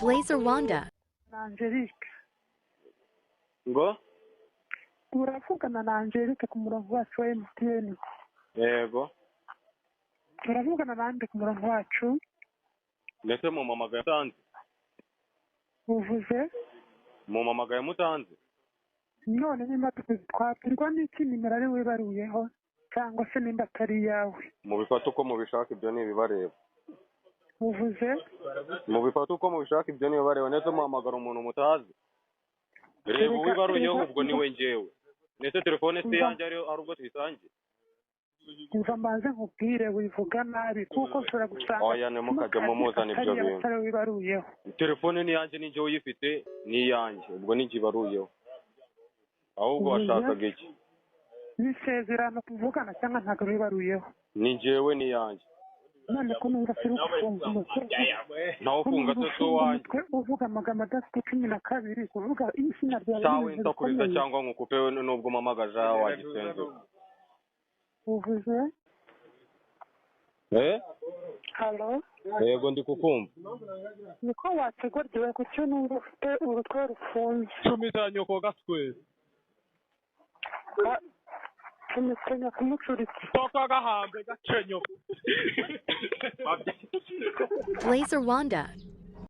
Blazer Wanda. Angelique. Ngo? Uravugana na Angelique ku murongo wacu wa MTN. Yego. Uravugana nande ku murongo wacu? Ndetse mu mamagaye mutanze. Uvuze? Mu mamagaye mutanze. None nimba twapirwa n'iki nimero ari wibaruyeho cyangwa se nimba atari yawe? Mu bifata uko mubishaka ibyo ni ibibareba. Uvuze? Mu bifata uko mubishaka ibyo ni ibibareba ndetse muhamagara umuntu mutazi. Reba wibaruyeho ubwo niwe njyewe. Ndetse telefone se yanjye ari ubwo tuyisangiye. Uva mbanze nkubwire wivuga nabi kuko ushobora gusanga oya nemukajya mumuzana ibyo bintu. Telefone ni yanjye ninjye uyifite ni yanjye ubwo ninjibaruyeho. Ahubwo washakaga iki? Nisezerano kuvugana cyangwa ntago wibaruyeho? Ni njyewe ni yanjye. None ko numva se ufunga umutwe. Nawe ufunga so wanjye. Uvuga amagambo adafite 12 kuvuga izina ryawe. Sawe ndakuriza cyangwa nkukupewe nubwo mamagaje wagisenze. Uvuze? Hello? Yego ndi kukumva. Niko wategurdiwe ku cyo numva ufite urutwe rufunze. Tumita nyoko gaswe. Tumenya kumucuritse. Toka gahambe gacenyo. Blazer Wanda.